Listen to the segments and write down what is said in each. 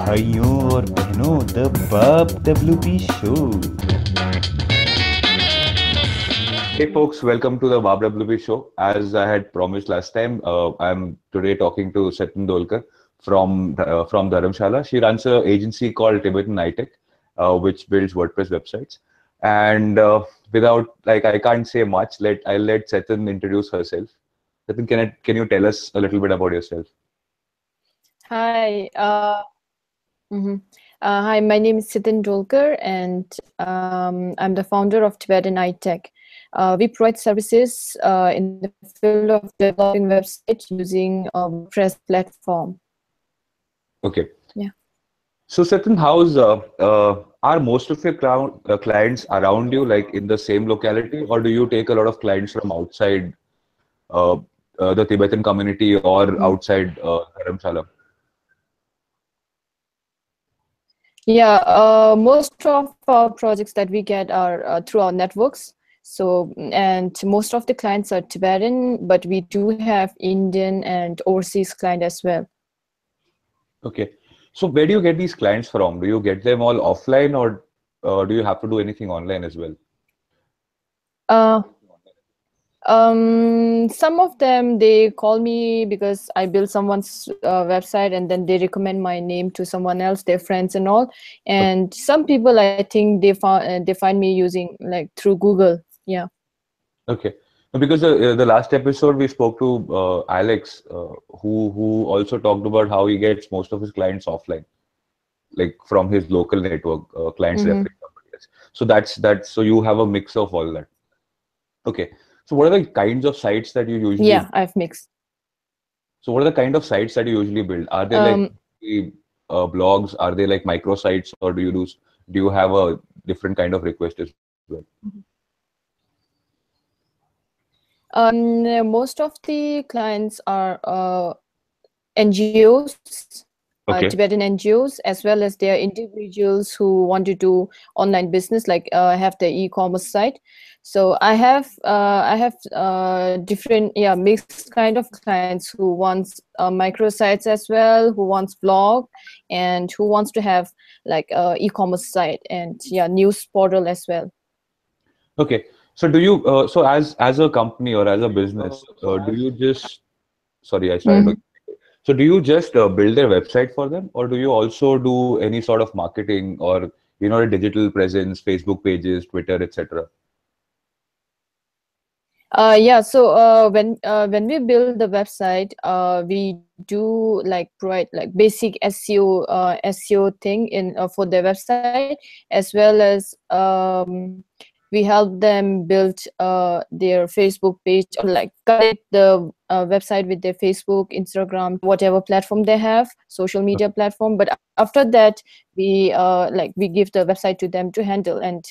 भाइयों और बहनों the Bub WP show. Hey folks, welcome to the Bub WP show. As I had promised last time, I'm today talking to Tsetan Dolkar from Dharamshala. She runs an agency called Tibetan which builds WordPress websites. And I can't say much. I'll let Tsetan introduce herself. Tsetan, can you tell us a little bit about yourself? Hi, hi. My name is Tsetan Dolkar, and I'm the founder of Tibetan iTech. We provide services in the field of developing websites using a WordPress platform. Okay. Yeah. So, Satan, are most of your clients around you, like in the same locality, or do you take a lot of clients from outside uh, the Tibetan community or Mm. outside Dharamshala? Yeah, most of our projects that we get are through our networks. So, and most of the clients are Tibetan, but we do have Indian and overseas client as well. Okay. So, where do you get these clients from? Do you get them all offline, or do you have to do anything online as well? Uh, some of them, they call me because I built someone's website and then they recommend my name to someone else, their friends and all. Okay. And some people, I think they find me using like through Google. Yeah. Okay. No, because the last episode we spoke to Alex, who also talked about how he gets most of his clients offline, like from his local network, clients Mm-hmm. referring somebody else. So so you have a mix of all that. Okay. So what are the kinds of sites that you usually Yeah, I've mixed. so what are the kind of sites that you usually build? Are they like Um, blogs? Are they like microsites, or do you have a different kind of request as well? Most of the clients are NGOs, Okay. Tibetan NGOs, as well as there are individuals who want to do online business, like have the e-commerce site. So I have different mixed kind of clients who wants microsites as well, who wants blog, and who wants to have like e-commerce site and news portal as well. Okay. So do you so as a company or as a business, do you just sorry, I started. Mhm. So do you just build their website for them, or do you also do any sort of marketing or a digital presence, Facebook pages, Twitter, etc.? When we build the website, we do like provide like basic SEO thing in for the website, as well as we help them build their Facebook page, or like connect the website with their Facebook, Instagram, whatever platform they have, social media platform. But after that, we give the website to them to handle. And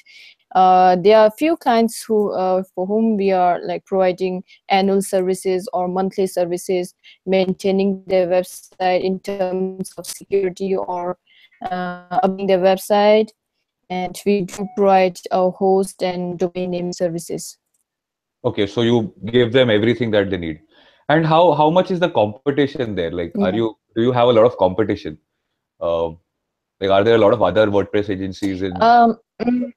there are a few clients who for whom we are like providing annual services or monthly services, maintaining their website in terms of security or updating their website. And we do provide a host and domain naming services. Okay, so you give them everything that they need. And how much is the competition there? Like, Yeah. do you have a lot of competition? Um, like, are there a lot of other WordPress agencies in? Um, mm,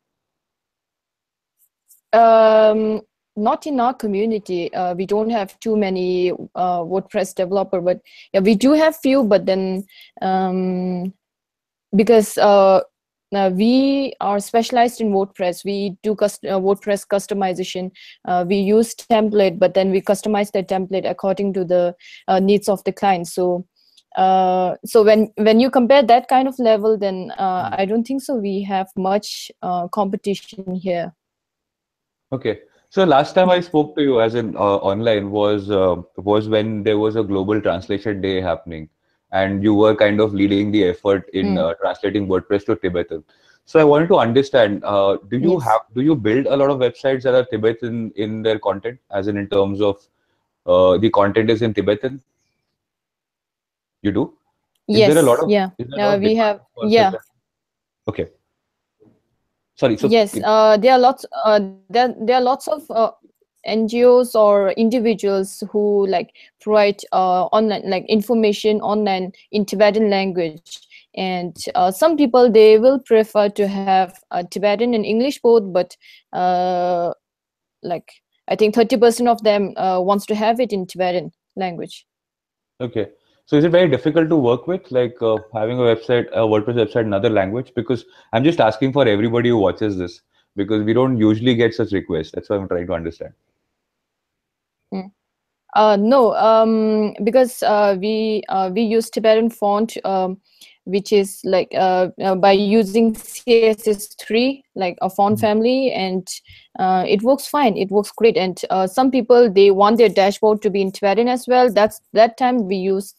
um, Not in our community. We don't have too many WordPress developer, but yeah, we do have few. But then because we are specialized in WordPress. We do WordPress customization. We use template, but then we customize the template according to the needs of the client. So when you compare that kind of level, then I don't think so. We have much competition here. Okay. So last time I Yeah. spoke to you as in online was when there was a global translation day happening, and you were kind of leading the effort in Mm. translating WordPress to Tibetan. So I wanted to understand, Yes. do you build a lot of websites that are Tibetan in their content, as in terms of the content is in Tibetan? You do? Yes. Yeah. Is there a lot of We demand have. for such Yeah. a Okay. Sorry. Yes, there are lots. There are lots of NGOs or individuals who like provide online like information online in Tibetan language, And some people, they will prefer to have Tibetan and English both, but like I think 30% of them wants to have it in Tibetan language. Okay. So is it very difficult to work with, like having a website, a WordPress website in another language? Because I'm just asking for everybody who watches this, because we don't usually get such requests. That's why I'm trying to understand. Mm. No, because we use Tibetan font, which is like by using CSS3, like a font family, and it works fine. It works great. And some people, they want their dashboard to be in Tibetan as well. That time we use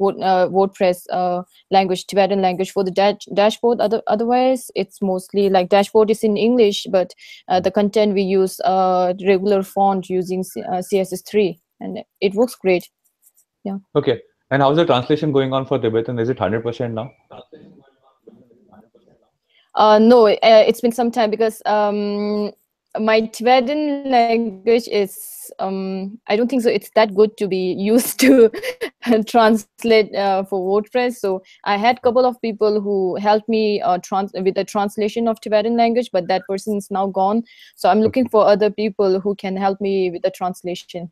WordPress language, Tibetan language for the dashboard. Otherwise, it's mostly like dashboard is in English, but the content we use regular font using CSS3. And it works great. Yeah. Okay. And how's the translation going on for Tibetan? Is it 100% now? No, it's been some time because my Tibetan language is I don't think so. It's that good to be used to translate for WordPress. So I had a couple of people who helped me with the translation of Tibetan language, but that person is now gone. So I'm looking for other people who can help me with the translation.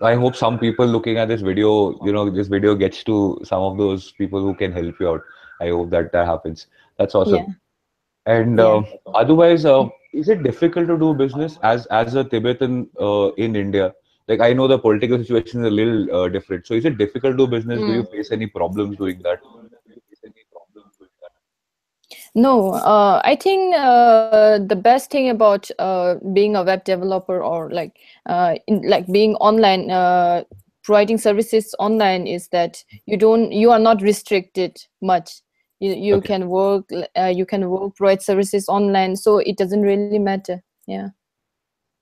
I hope some people looking at this video, this video gets to some of those people who can help you out. I hope that happens. That's awesome. Yeah. And Yeah. otherwise, is it difficult to do business as a Tibetan in India? Like I know the political situation is a little different. So is it difficult to do business? Do you face any problems doing that? No, I think the best thing about being a web developer or like being online, providing services online is that you are not restricted much. You Okay. can work, provide services online, so it doesn't really matter. Yeah.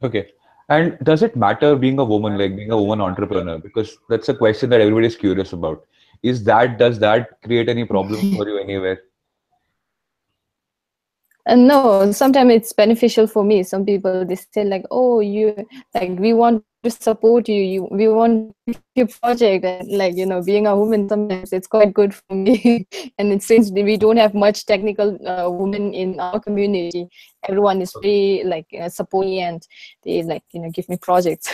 Okay. And does it matter being a woman, like being a woman entrepreneur? Because that's a question that everybody is curious about. Does that create any problems for you anywhere? No, sometimes it's beneficial for me. Some people, they say like, "Oh, we want to support you. We want to give you project." And like, being a woman, sometimes it's quite good for me. And it since we don't have much technical women in our community, everyone is very like supporting, and they like give me projects.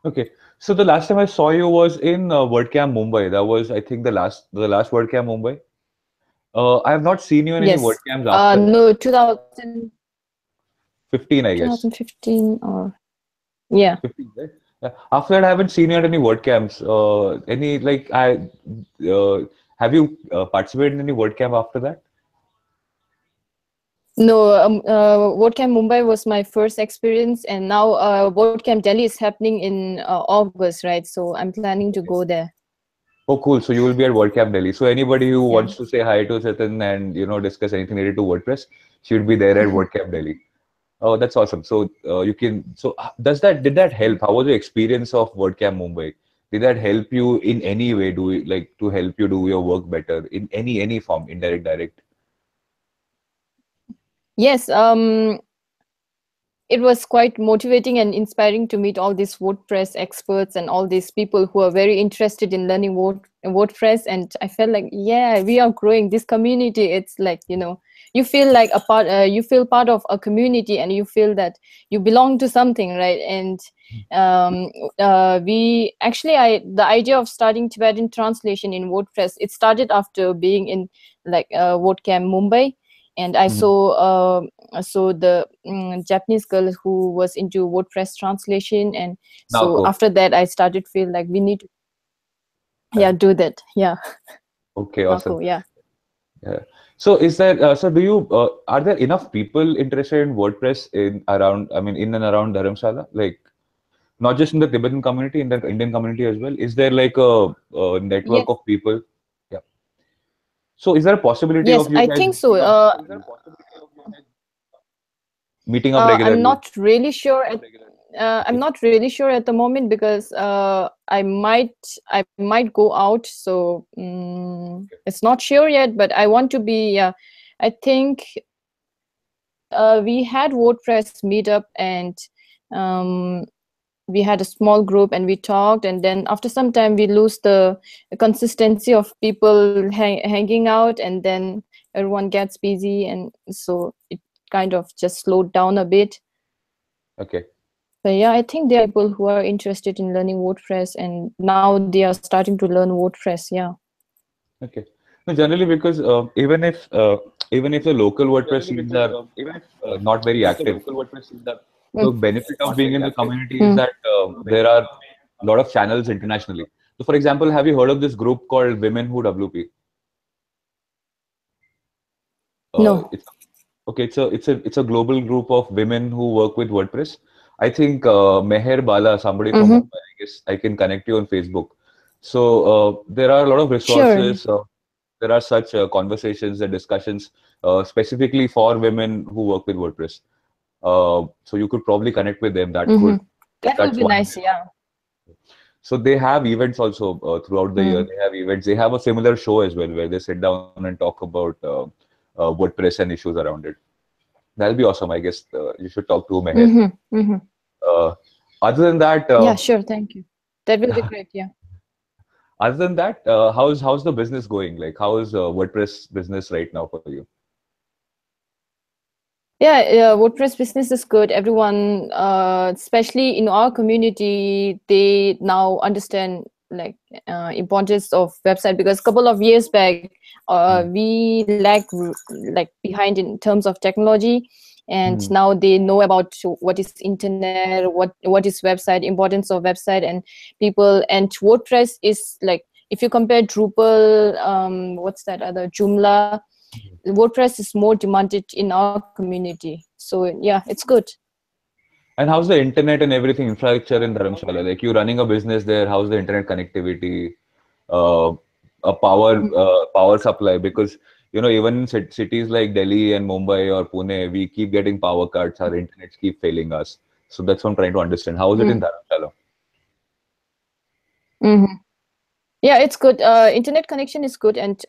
Okay. So the last time I saw you was in WordCamp Mumbai. That was, I think, the last WordCamp Mumbai. I have not seen you in any Yes. WordCamps after that. No, 2000, 15, I guess. 2015 or yeah. 15, right? Yeah. After that, I haven't seen you at any WordCamps. Any like have you participated in any WordCamp after that? No, WordCamp Mumbai was my first experience, and now WordCamp Delhi is happening in August, right? So I'm planning to go there. Oh, cool. So you will be at WordCamp Delhi. So anybody who Yeah. wants to say hi to Tsetan and discuss anything related to WordPress, she would be there at WordCamp Delhi. Oh, that's awesome. So you can. So did that help? How was the experience of WordCamp Mumbai? Did that help you in any way? To help you do your work better in any form, indirect, direct? Yes. It was quite motivating and inspiring to meet all these WordPress experts and all these people who are very interested in learning WordPress. And I felt like, yeah, we are growing this community. It's like, you feel like you feel part of a community, and you feel that you belong to something, right? And the idea of starting Tibetan translation in WordPress, it started after being in like WordCamp Mumbai. And I saw the Japanese girl who was into WordPress translation, and so Now, after that I started feel like we need to do that. Yeah. okay, awesome. Cool. Yeah. Yeah. So do you are there enough people interested in WordPress in and around Dharamshala? Like not just in the Tibetan community, in the Indian community as well. Is there like a network Yes. of people? Yeah. So is there a possibility Yes, of you I guys think so. meeting up I'm regularly? not really sure I'm not really sure at the moment, because I might go out, so it's not sure yet, but I want to be. Yeah, I think we had WordPress meetup, and we had a small group and we talked, and then after some time we lose the consistency of people hanging out, and then everyone gets busy, and so it kind of just slowed down a bit. Okay. But yeah, I think there are people who are interested in learning WordPress, and now they are starting to learn WordPress. Yeah. Okay. No, generally because even if the local WordPress scenes are not very active, the benefit of being in the community is Mm. that there are a lot of channels internationally. So, for example, have you heard of this group called Women Who WP? No. It's okay. It's a global group of women who work with WordPress. I think Meher Bala, somebody from Mm-hmm. Mumbai, I guess I can connect you on Facebook. So there are a lot of Sure. resources. There are such conversations and discussions specifically for women who work with WordPress. So you could probably connect with them. That Mm-hmm. could That will that's be one nice. way. Yeah. So they have events also throughout the year. Mm. They have events. They have a similar show as well where they sit down and talk about WordPress and issues around it. That'll be awesome. I guess you should talk to Meher. Mm-hmm. Mm-hmm. Uh, other than that, Yeah, sure. Thank you. That will be great. Yeah. how's the business going? Like, how is WordPress business right now for you? Yeah, WordPress business is good. Everyone, especially in our community, they now understand like importance of website, because a couple of years back, Mm. we like behind in terms of technology, and Mm. now they know about what is internet, what is website, importance of website, and people. And WordPress is like, if you compare Drupal, what's that other, Joomla, WordPress is more demanded in our community. So yeah, it's good. And how's the internet and everything infrastructure in Dharamshala? Like, you running a business there, how's the internet connectivity, uh, a power supply? Because even in cities like Delhi and Mumbai or Pune, we keep getting power cuts. Our internets keep failing us. So that's what I'm trying to understand. How is it in Mm. Dharamshala? Hmm. Yeah, it's good. Internet connection is good, and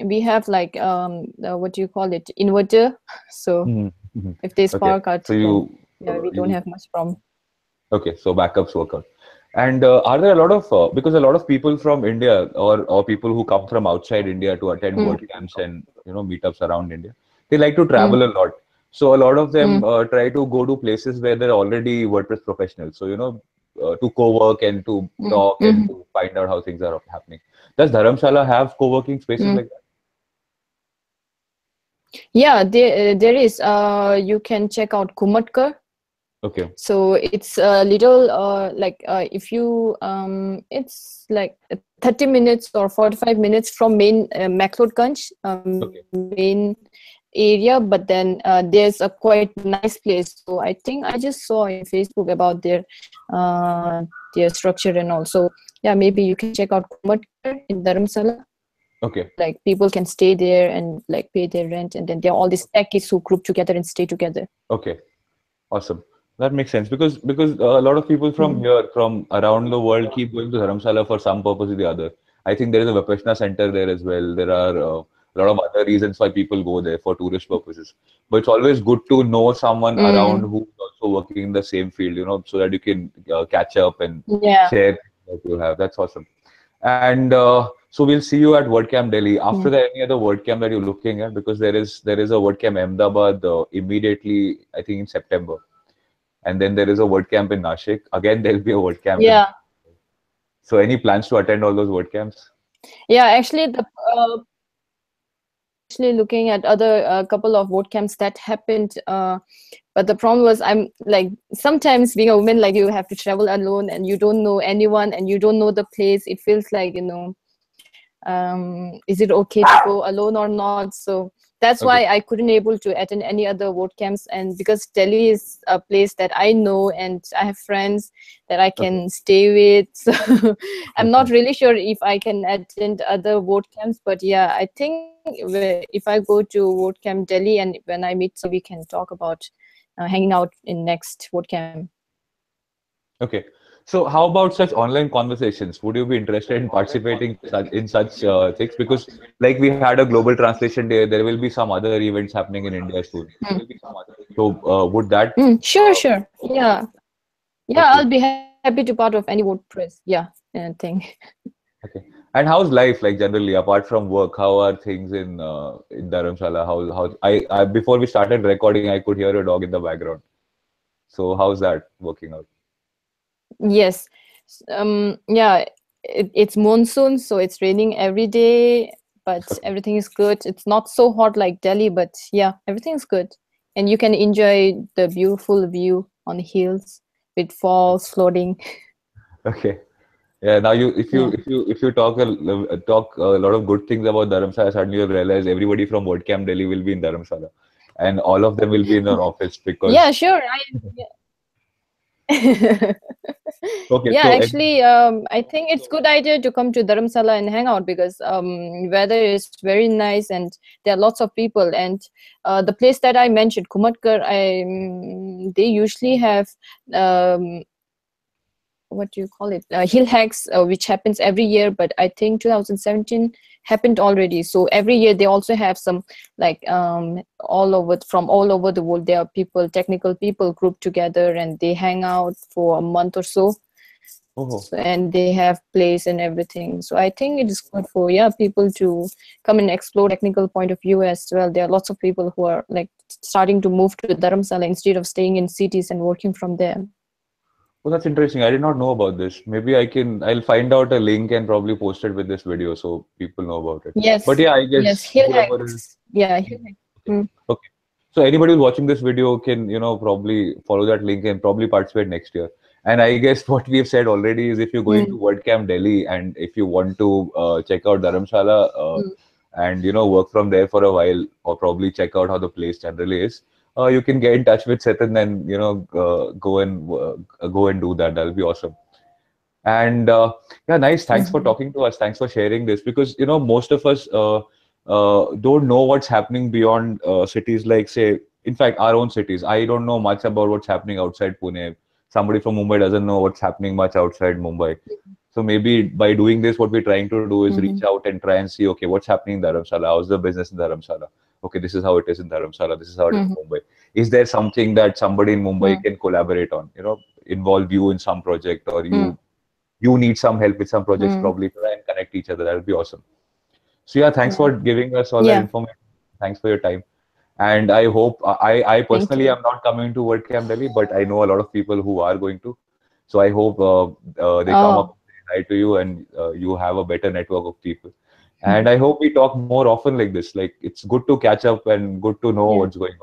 we have like what do you call it, inverter. So Mhm. Mhm. if there's Okay, power cut, so then you yeah, we don't you have much problem. okay, so backups work out. And are there a lot of because a lot of people from India or people who come from outside India to attend Mm. WordCamps and meetups around India, they like to Mm. travel a lot. So a lot of them Mm. try to go to places where they're already WordPress professionals. So to co-work and to Mm. talk and Mhm. to find out how things are happening. Does Dharamshala have co-working spaces Mm. like that? Yeah, there is. You can check out Kumatkar. Okay. So it's a little like if you it's like 30 minutes or 45 minutes from main McLeodganj Okay. main area, but then there's a quite nice place. So I think I just saw in Facebook about their structure, and also yeah, maybe you can check out Kumatkar in Dharamsala. Okay. Like people can stay there and like pay their rent, and then there are all these techies who group together and stay together. Okay. Awesome. That makes sense because a lot of people from Mm. here, from around the world, keep going to Dharamsala for some purpose or the other. I think there is a Vipassana center there as well. There are a lot of other reasons why people go there for tourist purposes. But it's always good to know someone around Mm. who's also working in the same field, so that you can catch up and Yeah. share what you have. That's awesome. And so we'll see you at WordCamp Delhi. After Mm. that, any other WordCamp that you're looking at? Because there is a WordCamp Ahmedabad immediately, I think in September. And then there is a WordCamp in Nashik. Again, there'll be a WordCamp in. Yeah. So any plans to attend all those WordCamps? Yeah, actually, the actually looking at other couple of boot camps that happened, but the problem was, I'm like, sometimes being a woman, like, you have to travel alone and you don't know anyone and you don't know the place. It feels like, is it okay to go alone or not? So that's Okay. why I couldn't able to attend any other boot camps. And because Delhi is a place that I know and I have friends that I Okay. can stay with, so I'm not really sure if I can attend other boot camps. But yeah, I think if I go to boot camp Delhi and when I meet some, we can talk about hanging out in next boot camp. Okay. So how about such online conversations? Would you be interested in participating in such things? Because like we had a global translation day, there will be some other events happening in India soon. Mm. So would that Sure, sure. Yeah. Yeah, Okay. I'll be happy to part of any WordPress. Yeah, thing. Okay. And how's life like generally apart from work? How are things in Dharamshala? I before we started recording, I could hear a dog in the background. So how's that working out? Yes. Yeah, it's monsoon, so it's raining every day, but Okay. everything is good. It's not so hot like Delhi, but yeah, everything is good. And you can enjoy the beautiful view on the hills with falls floating. Okay. Yeah. Now Yeah. if you talk a lot of good things about Dharamshala, suddenly you'll realize everybody from WordCamp Delhi will be in Dharamshala, and all of them will be in their office Yeah, because sure. Yeah. okay. Yeah, So actually, I think it's good idea to come to Dharamsala and hang out because weather is very nice and there are lots of people. And the place that I mentioned, Kumatkar, they usually have um, what do you call it? Hill hacks, which happens every year. But I think 2017 happened already. So every year they also have some like all over the world. There are people, technical people, grouped together and they hang out for a month or so. oh. So, and they have place and everything. So I think it is good for people to come and explore technical point of view as well. There are lots of people who are like starting to move to Dharamsala instead of staying in cities and working from there. Well, that's interesting. I did not know about this. Maybe I'll find out a link and probably post it with this video so people know about it. But Yes, yeah, I yes, guess hill whoever is, hacks. Yeah, hill hacks. Mm, okay. So anybody who's watching this video can, probably follow that link and probably participate next year. And I guess what we've said already is if you're going to mm, WordCamp Delhi and if you want to check out Dharamshala mm, and work from there for a while or probably check out how the place generally is, you can get in touch with Tsetan and go and do that. That'll be awesome. And yeah, nice. Thanks for mhm, talking to us. Thanks for sharing this because most of us don't know what's happening beyond cities like, say, in fact, our own cities. I don't know much about what's happening outside Pune. Somebody from Mumbai doesn't know what's happening much outside Mumbai. So maybe by doing this, what we're trying to do is reach mhm, out and try and see, okay, what's happening in Dharamshala? How's the business in Dharamshala? Okay, this is how it is in Dharamshala. This is how it is mhm, in Mumbai. Is there something that somebody in Mumbai mm, can collaborate on? Involve you in some project, or mm, you need some help with some projects, mm. probably try and connect each other. That would be awesome. So yeah, thanks Yeah, for giving us all that yeah. information. Thanks for your time. And I hope I Thank personally you. am not coming to WordCamp Delhi, but I know a lot of people who are going to. So I hope they come up Oh, and say hi to you, and you have a better network of people. And I hope we talk more often like this. Like it's good to catch up and good to know yeah, what's going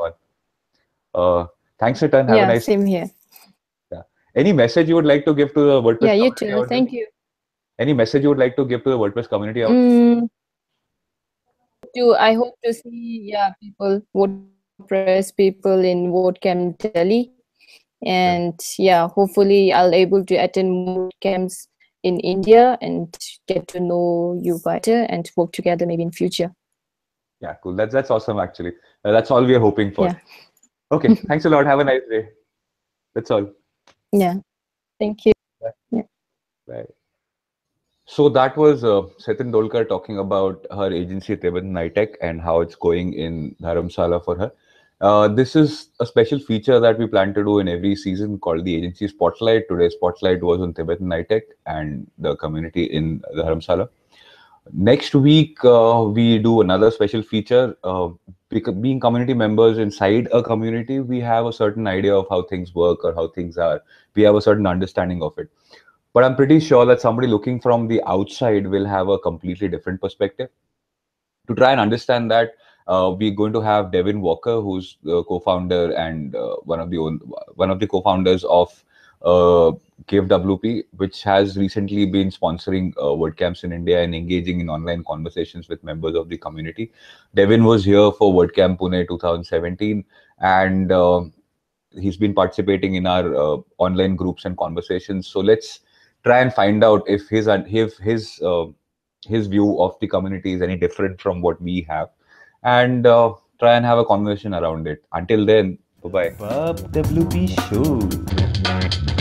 on. Thanks a ton. Have a yeah. nice. Same here. Yeah. Any message you would like to give to the Yeah, WordPress you community too. out there? Thank you. Any message you would like to give to the WordPress community out there? Mm, I hope to see people, WordPress people in WordCamp Delhi. And Yeah. hopefully I'll able to attend more WordCamps in India and get to know you guys better and work together maybe in future. Yeah, cool. That's awesome actually. That's all we are hoping for. Yeah. Okay, thanks a lot. Have a nice day. That's all. Yeah. Thank you. Bye. Yeah. Bye. So that was Tsetan Dolkar talking about her agency Tibetan Nitech and how it's going in Dharamsala for her. This is a special feature that we plan to do in every season called the Agency Spotlight. Today's Spotlight was on Tibetan Nitech and the community in Dharamsala. Next week, we do another special feature. Being community members inside a community, we have a certain idea of how things work or how things are. We have a certain understanding of it. But I'm pretty sure that somebody looking from the outside will have a completely different perspective. To try and understand that, we're going to have Devin Walker, who's the co-founder and one of the co-founders of uh, KFWP, which has recently been sponsoring WordCamps in India and engaging in online conversations with members of the community. Devin was here for WordCamp Pune 2017, and he's been participating in our online groups and conversations. So let's try and find out if his view of the community is any different from what we have, and try and have a conversation around it. Until then, bye bye. WP Show.